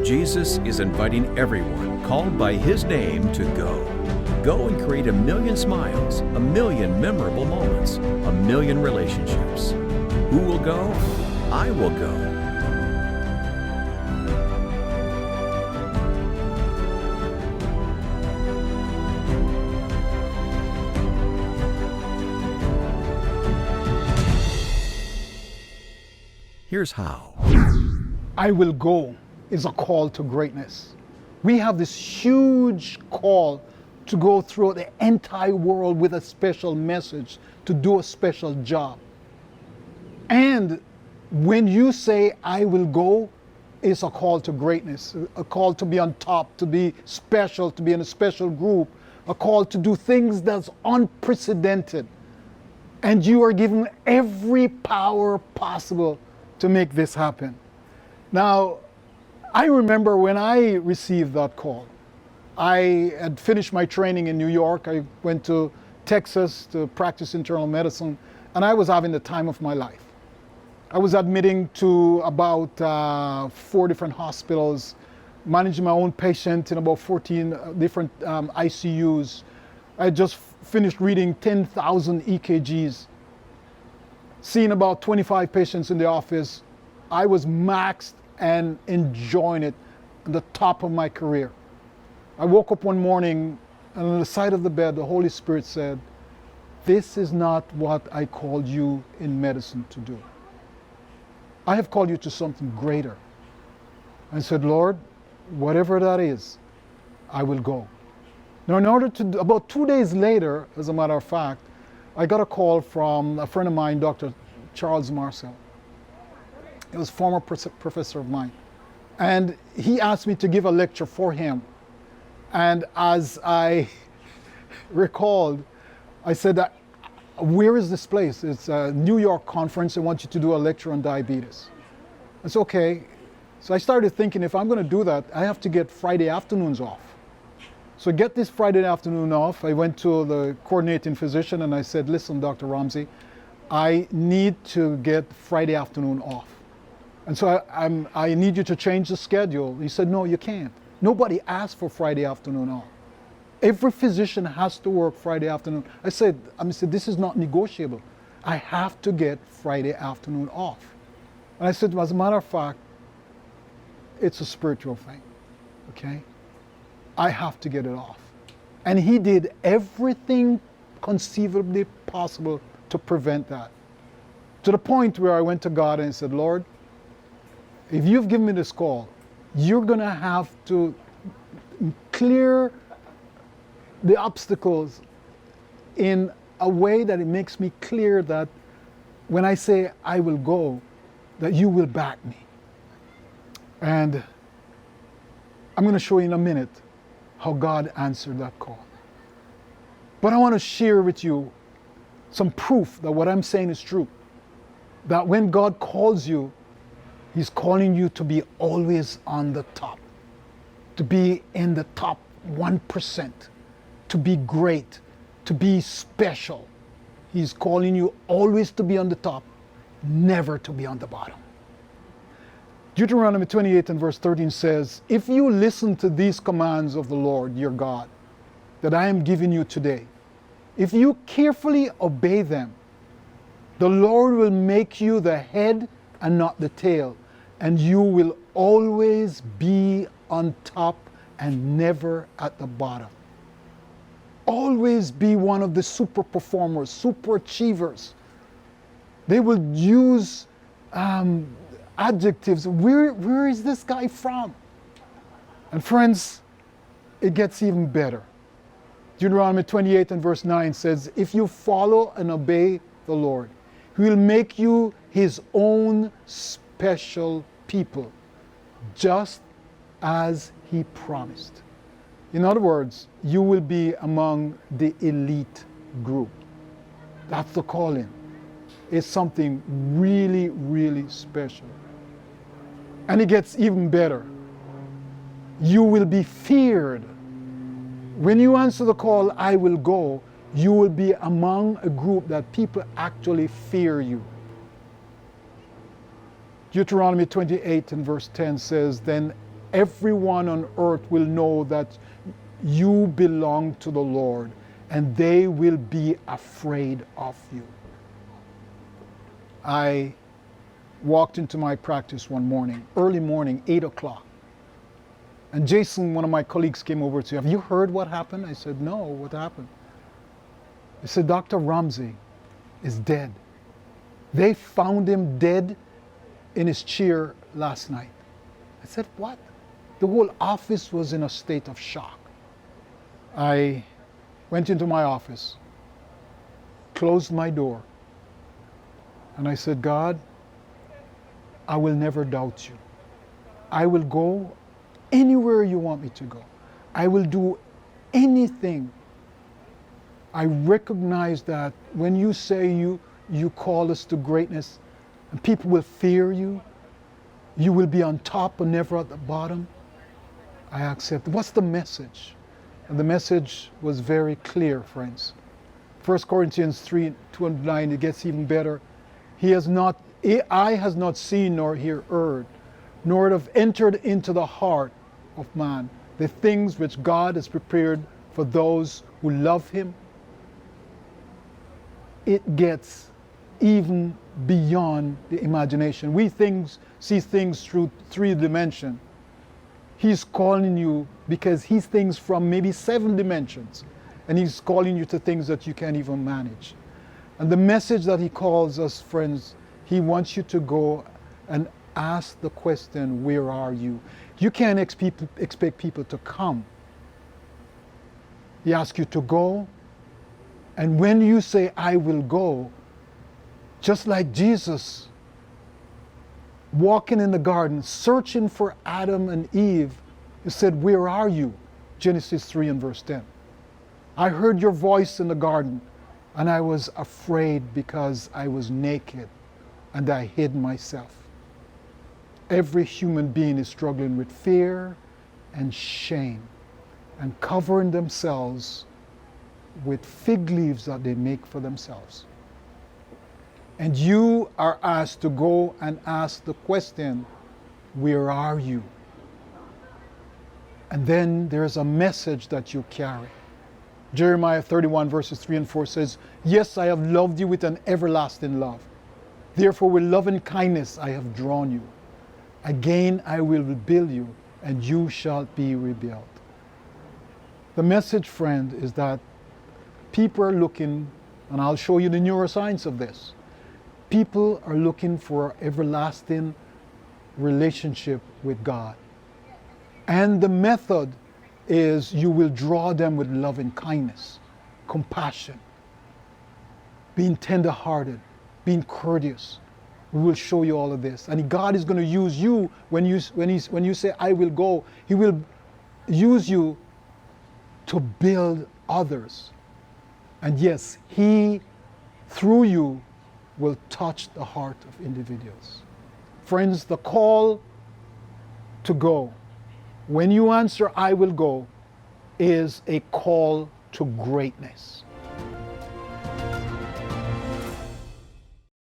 Jesus is inviting everyone called by His name to go. Go and create 1,000,000 smiles, 1,000,000 memorable moments, 1,000,000 relationships. Who will go? I will go. Here's how. I will go is a call to greatness. We have this huge call to go through the entire world with a special message, to do a special job. And when you say, I will go, it's a call to greatness, a call to be on top, to be special, to be in a special group, a call to do things that's unprecedented. And you are given every power possible to make this happen. Now, I remember when I received that call. I had finished my training in New York. I went to Texas to practice internal medicine, and I was having the time of my life. I was admitting to about 4 different hospitals, managing my own patient in about 14 different ICUs. I just finished reading 10,000 EKGs, seeing about 25 patients in the office. I was maxed and enjoying it at the top of my career. I woke up one morning and on the side of the bed, the Holy Spirit said, this is not what I called you in medicine to do. I have called you to something greater. I said, Lord, whatever that is, I will go. Now, in order to, about 2 days later, as a matter of fact, I got a call from a friend of mine, Dr. Charles Marcel. He was a former professor of mine. And he asked me to give a lecture for him. And as I recalled, I said, where is this place? It's a New York conference. I want you to do a lecture on diabetes. I said, okay. So I started thinking, if I'm going to do that, I have to get Friday afternoons off. So get this Friday afternoon off. I went to the coordinating physician and I said, listen, Dr. Ramsey, I need to get Friday afternoon off. And so I need you to change the schedule. He said, no, you can't. Nobody asked for Friday afternoon off. Every physician has to work Friday afternoon. I said, this is not negotiable. I have to get Friday afternoon off. And I said, as a matter of fact, it's a spiritual thing, okay? I have to get it off. And he did everything conceivably possible to prevent that. To the point where I went to God and said, Lord, if you've given me this call, you're going to have to clear the obstacles in a way that it makes me clear that when I say I will go, that you will back me. And I'm going to show you in a minute how God answered that call. But I want to share with you some proof that what I'm saying is true. That when God calls you, He's calling you to be always on the top, to be in the top 1%, to be great, to be special. He's calling you always to be on the top, never to be on the bottom. Deuteronomy 28 and verse 13 says, if you listen to these commands of the Lord your God that I am giving you today, if you carefully obey them, the Lord will make you the head and not the tail, and you will always be on top and never at the bottom. Always be one of the super performers, super achievers. They will use adjectives. Where is this guy from? And friends, it gets even better. Deuteronomy 28 and verse 9 says, if you follow and obey the Lord, He will make you His own special people, just as He promised. In other words, you will be among the elite group. That's the calling. It's something really, really special. And it gets even better. You will be feared. When you answer the call, I will go, you will be among a group that people actually fear you. Deuteronomy 28 and verse 10 says, then everyone on earth will know that you belong to the Lord, and they will be afraid of you. I walked into my practice one morning, early morning, 8 o'clock. And Jason, one of my colleagues, came over to me. Have you heard what happened? I said, no, what happened? He said, Dr. Ramsey is dead. They found him dead in his chair last night. I said, what? The whole office was in a state of shock. I went into my office, closed my door, and I said, God, I will never doubt you. I will go anywhere you want me to go. I will do anything. I recognize that when you say you call us to greatness, and people will fear you, you will be on top and never at the bottom. I accept. What's the message? And the message was very clear, friends. 1 Corinthians 3:2-9, it gets even better. Eye has not seen nor heard, nor have entered into the heart of man the things which God has prepared for those who love him. It gets even beyond the imagination. We see things through 3 dimensions. He's calling you because he thinks from maybe 7 dimensions, and he's calling you to things that you can't even manage. And the message that he calls us, friends, he wants you to go and ask the question, where are you? You can't expect people to come. He asks you to go, and when you say, I will go, just like Jesus walking in the garden, searching for Adam and Eve, he said, where are you? Genesis 3 and verse 10. I heard your voice in the garden, and I was afraid because I was naked, and I hid myself. Every human being is struggling with fear and shame and covering themselves with fig leaves that they make for themselves. And you are asked to go and ask the question, where are you? And then there's a message that you carry. Jeremiah 31 verses 3 and 4 says, yes, I have loved you with an everlasting love. Therefore with loving kindness I have drawn you. Again I will rebuild you, and you shall be rebuilt. The message, friend, is that people are looking, and I'll show you the neuroscience of this. People are looking for everlasting relationship with God. And the method is you will draw them with loving kindness, compassion, being tender-hearted, being courteous. We will show you all of this. And God is going to use you when you say, I will go. He will use you to build others. And yes, He, through you, will touch the heart of individuals. Friends, the call to go, when you answer, I will go, is a call to greatness.